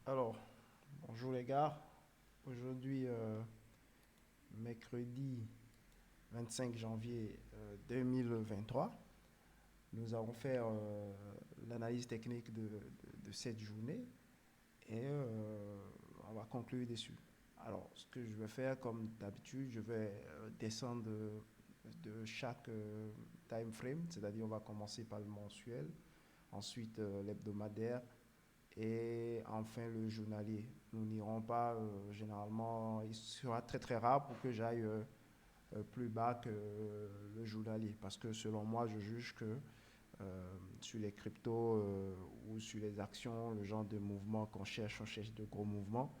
Alors, bonjour les gars. Aujourd'hui, mercredi 25 janvier 2023, nous allons faire l'analyse technique de cette journée et on va conclure dessus. Alors, ce que je vais faire, comme d'habitude, je vais descendre de chaque time frame, c'est-à-dire on va commencer par le mensuel, ensuite l'hebdomadaire, et enfin le journalier. Nous n'irons pas, généralement, il sera très très rare pour que j'aille plus bas que le journalier. Parce que selon moi, je juge que sur les cryptos ou sur les actions, le genre de mouvement qu'on cherche, on cherche de gros mouvements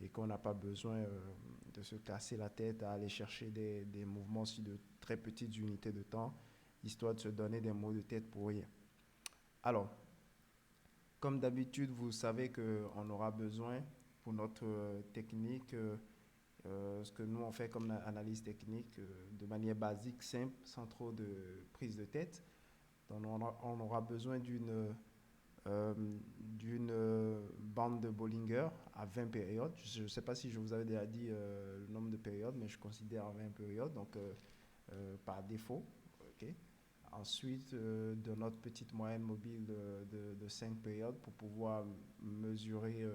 et qu'on n'a pas besoin de se casser la tête à aller chercher des mouvements sur de très petites unités de temps, histoire de se donner des maux de tête pour rien. Alors, comme d'habitude, vous savez qu'on aura besoin pour notre technique, ce que nous on fait comme analyse technique de manière basique, simple, sans trop de prise de tête. Donc on aura besoin euh, d'une bande de Bollinger à 20 périodes. Je ne sais pas si je vous avais déjà dit le nombre de périodes, mais je considère 20 périodes, donc par défaut. Ok. Ensuite, de notre petite moyenne mobile de 5 périodes pour pouvoir mesurer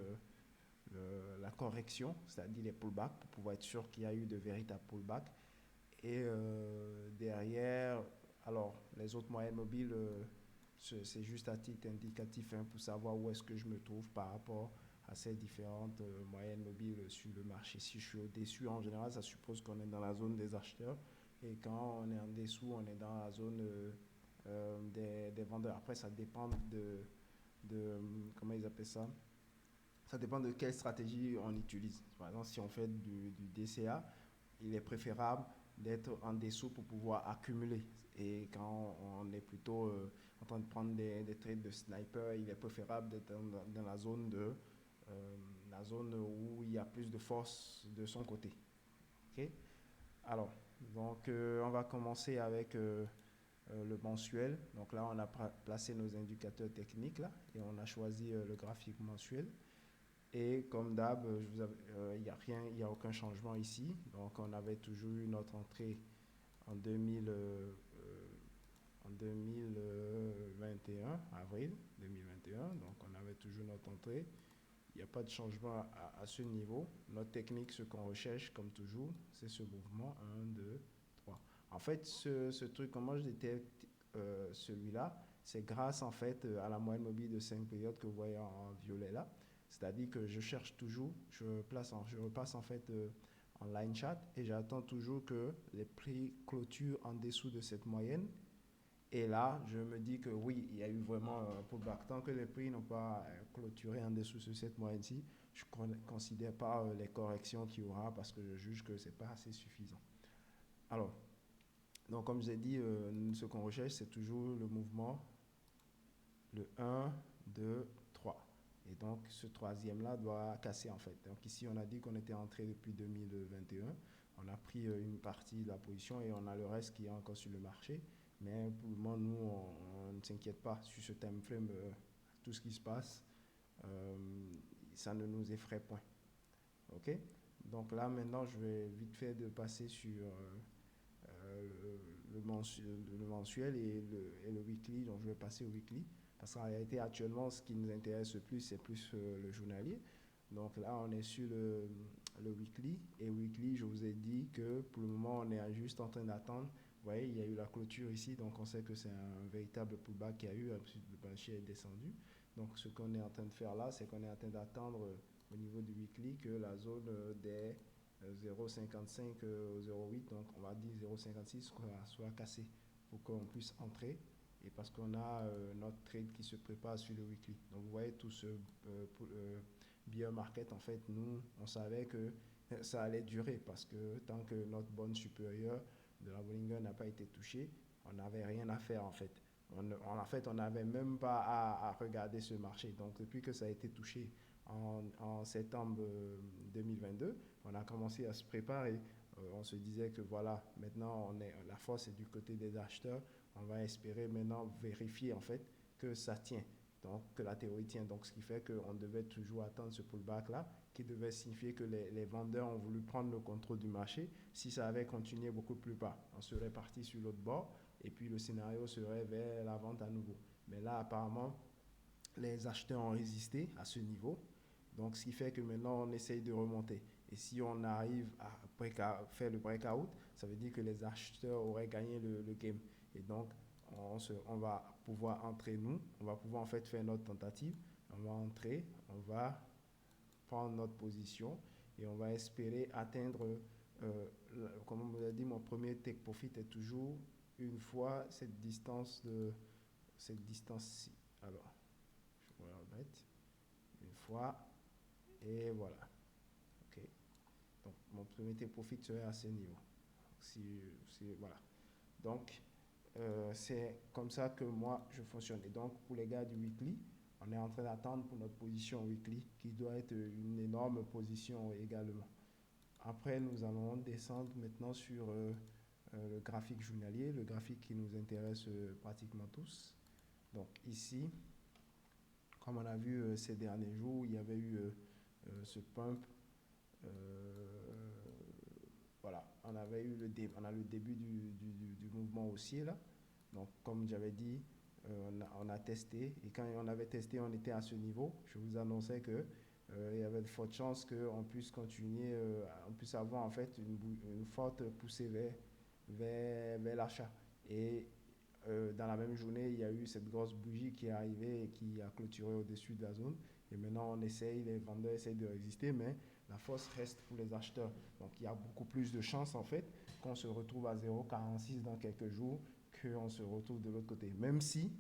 la correction, c'est-à-dire les pullbacks, pour pouvoir être sûr qu'il y a eu de véritables pullbacks. Et derrière, alors, les autres moyennes mobiles, c'est juste à titre indicatif hein, pour savoir où est-ce que je me trouve par rapport à ces différentes moyennes mobiles sur le marché. Si je suis au-dessus, en général, ça suppose qu'on est dans la zone des acheteurs. Et quand on est en dessous, on est dans la zone des vendeurs. Après, ça dépend de, comment ils appellent ça? Ça dépend de quelle stratégie on utilise. Par exemple, si on fait du DCA, il est préférable d'être en dessous pour pouvoir accumuler. Et quand on est plutôt en train de prendre des trades de sniper, il est préférable d'être dans la zone où il y a plus de force de son côté. Ok. Alors, donc on va commencer avec le mensuel. Donc là, on a placé nos indicateurs techniques là et on a choisi le graphique mensuel. Et comme d'hab, il n'y a rien, il n'y a aucun changement ici. Donc on avait toujours eu notre entrée en 2000, en 2021, avril 2021. Donc on avait toujours notre entrée. Il n'y a pas de changement à ce niveau. Notre technique, ce qu'on recherche, comme toujours, c'est ce mouvement un, 2, 3. En fait, ce truc, comment je détecte celui-là, c'est grâce en fait à la moyenne mobile de 5 périodes que vous voyez en violet là. C'est-à-dire que je cherche toujours, je repasse en fait en line chart et j'attends toujours que les prix clôturent en dessous de cette moyenne. Et là, je me dis que oui, il y a eu vraiment un pullback. Tant que les prix n'ont pas clôturé en dessous de cette moyenne-ci, je ne considère pas les corrections qu'il y aura parce que je juge que ce n'est pas assez suffisant. Alors, donc comme je l'ai dit, ce qu'on recherche, c'est toujours le mouvement, le un, 2, 3. Et donc, ce troisième-là doit casser en fait. Donc ici, on a dit qu'on était entré depuis 2021. On a pris une partie de la position et on a le reste qui est encore sur le marché. Mais pour le moment, nous, on ne s'inquiète pas sur ce time frame. Tout ce qui se passe, euh, ça ne nous effraie point. OK? Donc là, maintenant, je vais vite fait de passer sur le mensuel et le weekly. Donc, je vais passer au weekly. Parce qu'en réalité, actuellement, ce qui nous intéresse le plus, c'est plus le journalier. Donc là, on est sur le weekly. Et weekly, je vous ai dit que pour le moment, on est juste en train d'attendre. Vous voyez, il y a eu la clôture ici. Donc, on sait que c'est un véritable pullback qu'il y a eu. Ensuite, le marché est descendu. Donc, ce qu'on est en train de faire là, c'est qu'on est en train d'attendre au niveau du weekly que la zone des 0,55 au 0,8, donc on va dire 0,56 soit cassé pour qu'on puisse entrer et parce qu'on a notre trade qui se prépare sur le weekly. Donc vous voyez tout ce bear market, en fait, nous, on savait que ça allait durer parce que tant que notre bonne supérieure de la Bollinger n'a pas été touchée, on n'avait rien à faire en fait. En fait, on n'avait même pas à regarder ce marché. Donc depuis que ça a été touché en septembre 2022, on a commencé à se préparer. On se disait que voilà, maintenant la force est du côté des acheteurs. On va espérer maintenant vérifier en fait que ça tient. Donc, que la théorie tient. Donc, ce qui fait qu'on devait toujours attendre ce pullback-là, qui devait signifier que les vendeurs ont voulu prendre le contrôle du marché. Si ça avait continué beaucoup plus bas, on serait parti sur l'autre bord, et puis le scénario serait vers la vente à nouveau. Mais là, apparemment, les acheteurs ont résisté à ce niveau. Donc, ce qui fait que maintenant, on essaye de remonter. Et si on arrive à faire le breakout, ça veut dire que les acheteurs auraient gagné le game. Et donc, on va pouvoir entrer, nous, on va pouvoir en fait faire notre tentative. On va entrer, on va prendre notre position et on va espérer atteindre, comme on vous a dit, mon premier take profit est toujours une fois cette distance-ci. Alors, je vais remettre une fois et voilà. Ok. Donc, mon premier take profit serait à ce niveau. Voilà. Donc, c'est comme ça que moi, je fonctionne. Et donc, pour les gars du weekly, on est en train d'attendre pour notre position weekly, qui doit être une énorme position également. Après, nous allons descendre maintenant sur le graphique journalier, le graphique qui nous intéresse pratiquement tous. Donc ici, comme on a vu ces derniers jours, il y avait eu ce pump. Voilà, on avait eu on a le début du mouvement haussier là. Donc, comme j'avais dit, on a testé. Et quand on avait testé, on était à ce niveau. Je vous annonçais que il y avait de fortes chances qu'on puisse continuer, on puisse avoir en fait une forte poussée vers l'achat. Et dans la même journée, il y a eu cette grosse bougie qui est arrivée et qui a clôturé au-dessus de la zone. Et maintenant, les vendeurs essayent de résister, mais la force reste pour les acheteurs. Donc, il y a beaucoup plus de chances en fait qu'on se retrouve à 0,46 dans quelques jours qu'on se retrouve de l'autre côté. Même si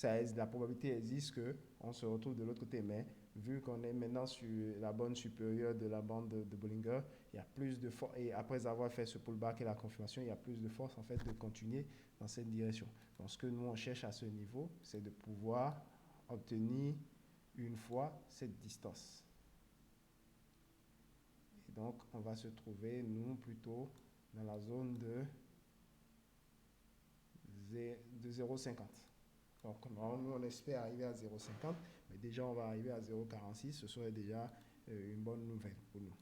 la probabilité existe qu'on se retrouve de l'autre côté. Mais vu qu'on est maintenant sur la bande supérieure de la bande de Bollinger, il y a plus de force. Et après avoir fait ce pullback et la confirmation, il y a plus de force en fait de continuer dans cette direction. Donc, ce que nous on cherche à ce niveau, c'est de pouvoir obtenir une fois cette distance. Et donc, on va se trouver, nous, plutôt dans la zone de 0,50. Donc, nous, on espère arriver à 0,50, mais déjà, on va arriver à 0,46. Ce serait déjà une bonne nouvelle pour nous.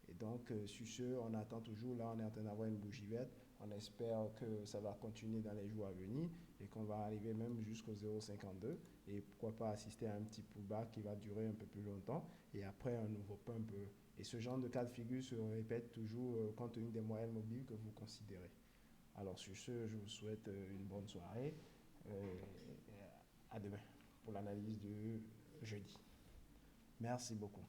Et donc, sur ce, on attend toujours. Là, on est en train d'avoir une bougie verte. On espère que ça va continuer dans les jours à venir et qu'on va arriver même jusqu'au 0,52. Et pourquoi pas assister à un petit pullback qui va durer un peu plus longtemps. Et après, un nouveau pump. Et ce genre de cas de figure se répète toujours compte tenu des moyennes mobiles que vous considérez. Alors, sur ce, je vous souhaite une bonne soirée. À demain pour l'analyse de jeudi. Merci beaucoup.